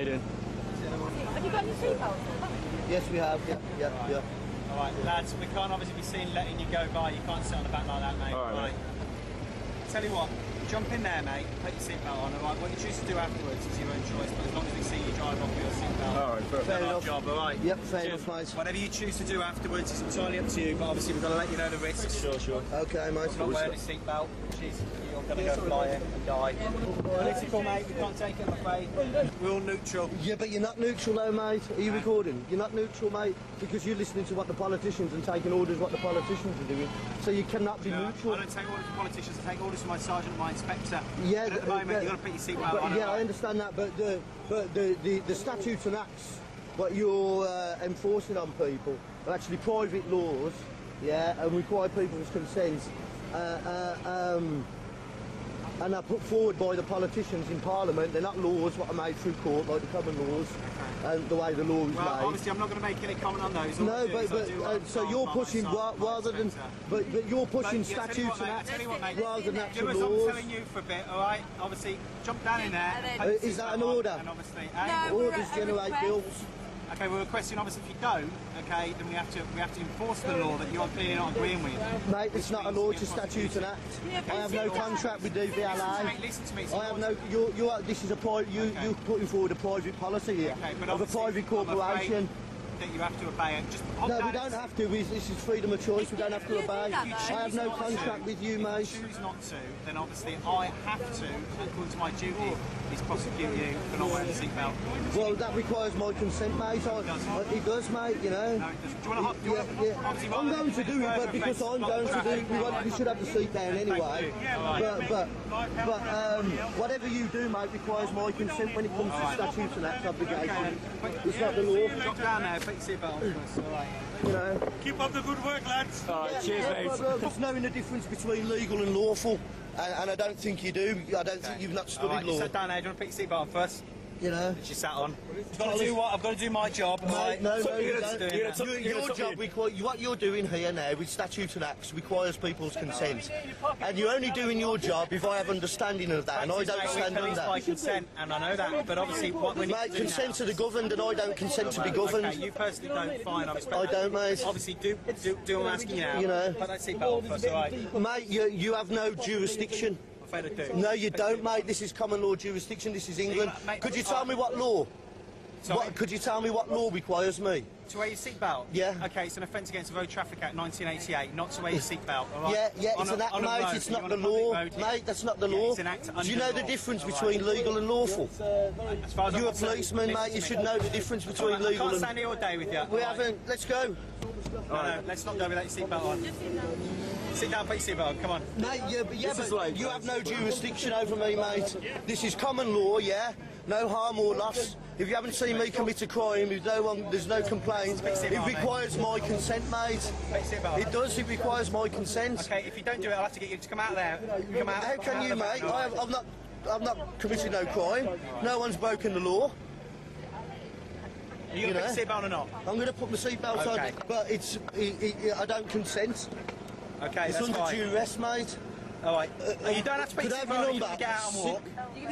you doing? Have you got your seatbelt? Yes, we have. Yeah. Alright, lads, we can't obviously be seen letting you go by. You can't sit on the back like that, mate. Alright. Tell you what, jump in there, mate. Put your seatbelt on. Alright, what you choose to do afterwards is your own choice, but as long as we see you drive off with your seatbelt. Alright, fair enough. Job, alright? Yep, fair enough, mate. Whatever you choose to do afterwards is entirely up to you, but obviously we've got to let you know the risks. Sure. Okay, mate. Not wearing a seatbelt, you're going to go flying and die. Political, mate, we can't take it, I'm afraid. We're all neutral. Yeah, but you're not neutral though, mate. Are you recording? You're not neutral, mate, because you're listening to what the politicians and taking orders what the politicians are doing. So you cannot be neutral. I don't take orders from politicians, I take orders from my sergeant, my inspector. Yeah, but at the moment, you've got to put your seatbelt on. Yeah, I understand that, but the statutes and acts what you're enforcing on people are actually private laws, yeah, and require people's consent. And are put forward by the politicians in Parliament. They're not laws what are made through court, like the common laws, and the way the law is made. Obviously I'm not going to make any comment on those. No, but so you're pushing rather than, but you're pushing statutes and acts rather than actual laws. I'm telling you for a bit, all right? Obviously, jump down in there. Is that an order? And obviously, orders generate bills. Okay, we're requesting obviously if you don't, okay, then we have to enforce the law that you're clearly not agreeing with. Mate, it's not a law, it's a statute and act. I have no contract with DVLA. Listen to me. I have no. This is a private. You're putting forward a private policy here of a private corporation. That you have to obey it. Just no, we don't have to. This is freedom of choice. We don't have to obey. I have no contract with you, mate. If you choose not to, then obviously I have to, according to my duty, is prosecute you for not wearing a seatbelt. Well, that requires my consent, mate. It does, mate. You know. No, do you want to hop? I'm going to do it, but because I'm going to do it, we should have the seat down anyway. But whatever you do, mate, requires my consent when it comes to statutes and acts obligations. It's not the law. Drop down there. Put your seatbelt on first, alright. You know. Keep up the good work, lads. Alright, cheers, mate. Just knowing the difference between legal and lawful, and I don't think you do. I don't think you've not studied law. You sat down there. Do you want to put your seatbelt on first? You know. That you sat on. I've got to do what? I've got to do my job. Mate, no, you don't. Your job, what you're doing here now with statutes and acts requires people's consent. And you're only doing your job if I have understanding of that, and I don't stand on that. By consent, and I know that, but obviously what we need to do consent to the governed, and I don't consent to be governed. Okay, you personally don't, fine, I respect I don't, mate. Obviously, do what I'm asking you now. You know. Put that seatbelt on first, alright? Mate, you have no jurisdiction. I do. No, you don't, mate. This is common law jurisdiction. This is England. Could you tell me what law? Could you tell me what law requires me? To wear your seatbelt? Yeah. Okay, it's an offence against the Road Traffic Act 1988, not to wear your seatbelt, alright? Yeah, it's an act, mate. It's not the law. Mate, that's not the law. It's an act under Do you know the difference between legal and lawful? As far as You're a policeman, mate. You should know the difference between legal and... I can't stand here all day with you. We haven't... Let's go. No, let's not go without your seatbelt on. Sit down, put your seatbelt on, come on. Mate, but you have no jurisdiction over me, mate. This is common law, yeah? No harm or loss. If you haven't seen me commit a crime, there's no complaint. It requires my consent, mate. It does, it requires my consent. Okay, if you don't do it, I'll have to get you to come out there. Come out. How can you, mate? I've not committed no crime. No one's broken the law. Are you going to put your seatbelt or not? I'm going to put my seatbelt on, but I don't consent. Okay, it's under duress, mate. Alright. You don't have to put your seatbelt on, you can get out and walk.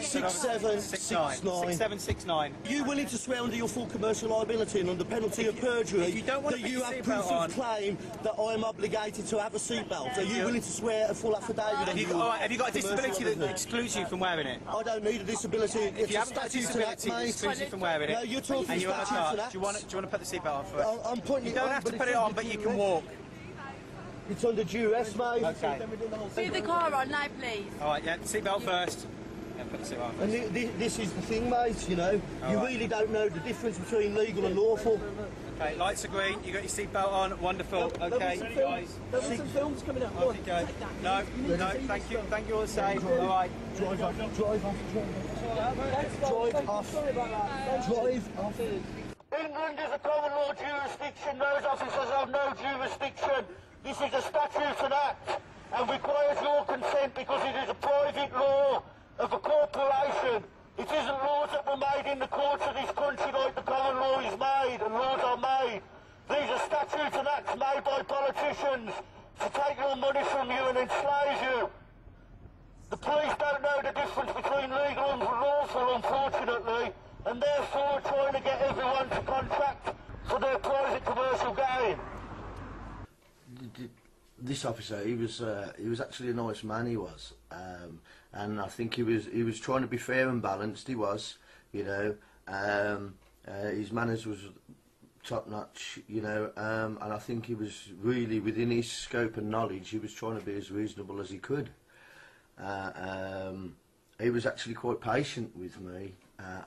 6769. 6769. You willing to swear under your full commercial liability and under penalty of perjury that you have proof of claim that I am obligated to have a seatbelt? Are you willing to swear a full affidavit? Have you got a disability that excludes you from wearing it? I don't need a disability. It's a statute and act, mate. Excludes you from wearing it. No, you're talking statutes and acts. Do you want to put the seatbelt on first? I'm putting you don't have to put it on, but you can walk. It's under duress, mate. Okay. Move the car on now, please. Alright, yeah, seatbelt first. Yeah, put the seatbelt on first. And this is the thing, mate, you know. You really don't know the difference between legal and lawful. Okay, lights are green, you got your seatbelt on, wonderful. Okay, guys. There were some films coming up. Off you go. No, thank you all the same. Alright. Drive off. Drive off. England is a common law jurisdiction. Those officers have no jurisdiction. This is a statute and act and requires your consent because it is a private law of a corporation. It isn't laws that were made in the courts of this country like the common law is made and laws are made. These are statutes and acts made by politicians to take your money from you and enslave you. The police don't know the difference between legal and lawful, unfortunately. and therefore trying to get everyone to contract for their private commercial gain. This officer, he was actually a nice man. He was, and I think he was trying to be fair and balanced. He was, you know, his manners was top notch, you know, and I think he was really within his scope and knowledge. He was trying to be as reasonable as he could. He was actually quite patient with me,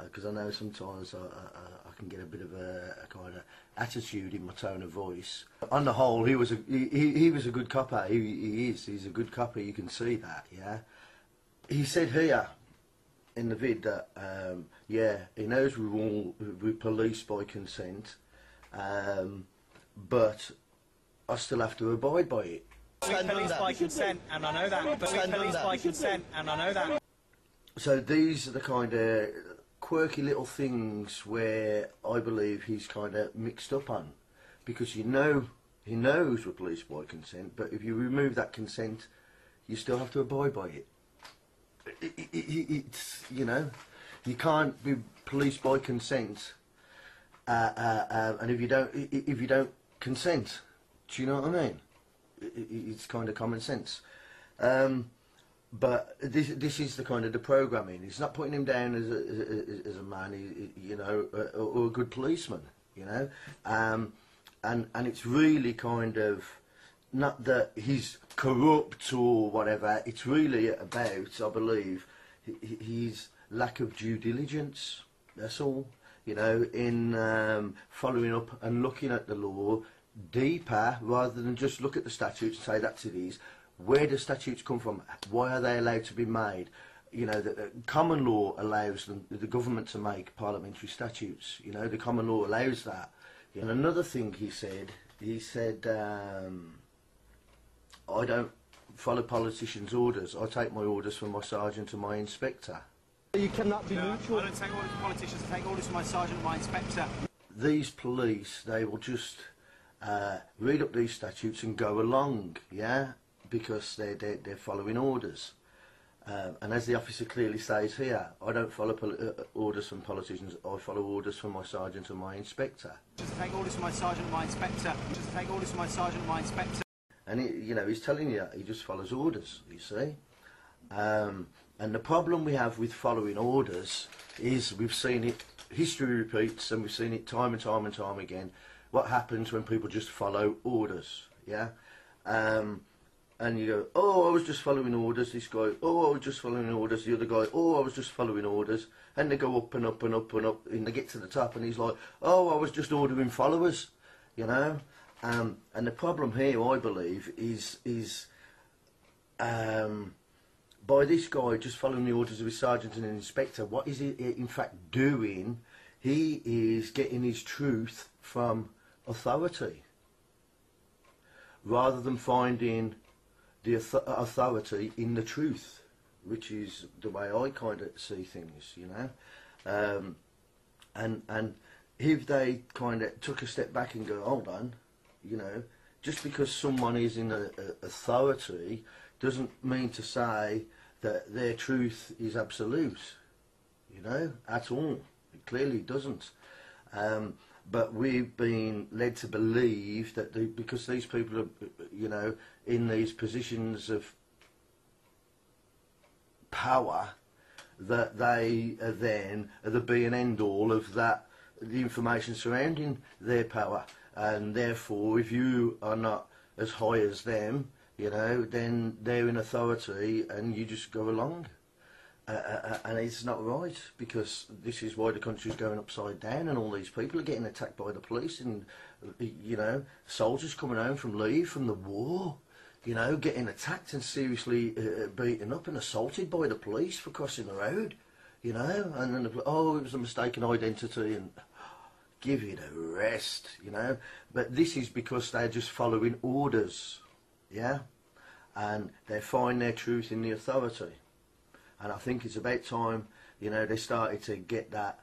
because I know sometimes I can get a bit of a kind of attitude in my tone of voice. On the whole, he was a good copper. He's a good copper. You can see that, yeah. He said here in the vid that yeah, he knows we police by consent, but I still have to abide by it. We police by consent, and I know that. But we police by consent, and I know that. So these are the kind of quirky little things where I believe he's kind of mixed up on, because you know he knows we're police by consent, but if you remove that consent, you still have to abide by it. It's, you know, you can't be police by consent, and if you don't consent, do you know what I mean? It's kind of common sense. But this is the kind of the programming. It's not putting him down as a man, you know, or a good policeman, you know, and it's really kind of not that he's corrupt or whatever. It's really about, I believe, his lack of due diligence. That's all, you know, in following up and looking at the law deeper rather than just look at the statutes and say that's it is. Where do statutes come from? Why are they allowed to be made? You know, the common law allows the government to make parliamentary statutes. You know, the common law allows that. And another thing he said, I don't follow politicians' orders. I take my orders from my sergeant and my inspector. You cannot be neutral. I don't take orders from politicians. I take orders from my sergeant and my inspector. These police, they will just read up these statutes and go along, yeah, because they're following orders. And as the officer clearly says here, I don't follow orders from politicians. I follow orders from my sergeant and my inspector. Just take orders from my sergeant and my inspector. Just take orders from my sergeant and my inspector. And you know, he's telling you that he just follows orders. You see. And the problem we have with following orders is we've seen it, history repeats, and we've seen it time and time and time again. What happens when people just follow orders, yeah? And you go, oh, I was just following orders, this guy, oh, I was just following orders, the other guy, oh, I was just following orders. And they go up and up and up and up, and they get to the top, and he's like, oh, I was just ordering followers, you know? And the problem here, I believe, is by this guy just following the orders of his sergeant and inspector, what is he in fact doing? He is getting his truth from authority, rather than finding the authority in the truth, which is the way I kind of see things, you know. And if they kind of took a step back and go, hold on, you know, just because someone is in authority doesn't mean to say that their truth is absolute, you know, at all. It clearly doesn't. But we've been led to believe that because these people are, you know, in these positions of power, that they are then the be and end all of that, the information surrounding their power. And therefore, if you are not as high as them, you know, then they're in authority and you just go along. And it's not right, because this is why the country's going upside down and all these people are getting attacked by the police, and, you know, soldiers coming home from leave from the war, you know, getting attacked and seriously beaten up and assaulted by the police for crossing the road, you know, and then, oh, it was a mistaken identity, and give it a rest, you know. But this is because they're just following orders, yeah, and they find their truth in the authority. And I think it's about time, you know, they started to get that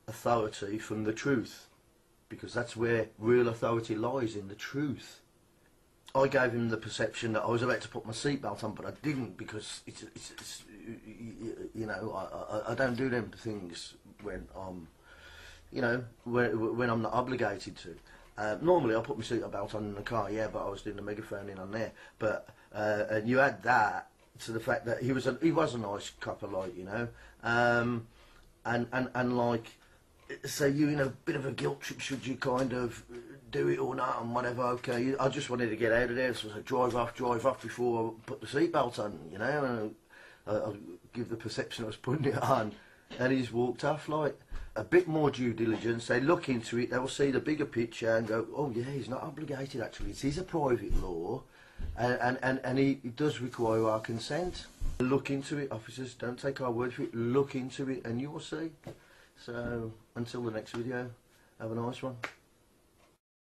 authority from the truth, because that's where real authority lies, in the truth. I gave him the perception that I was about to put my seatbelt on, but I didn't, because you know, I don't do them things when I'm, you know, when I'm not obligated to. Normally I put my seatbelt on in the car, yeah, but I was doing the megaphone in on there. But and you add that to the fact that he was a nice couple, like, you know, and like, so you in a bit of a guilt trip, should you kind of do it or not and whatever. Okay, I just wanted to get out of there, so I said drive off before I put the seatbelt on, you know, and I'll give the perception I was putting it on, and he's walked off. Like, a bit more due diligence, they look into it, they will see the bigger picture and go, oh yeah, he's not obligated actually, it is a private law, and he does require our consent. Look into it, officers, don't take our word for it, look into it and you will see. So, until the next video, have a nice one.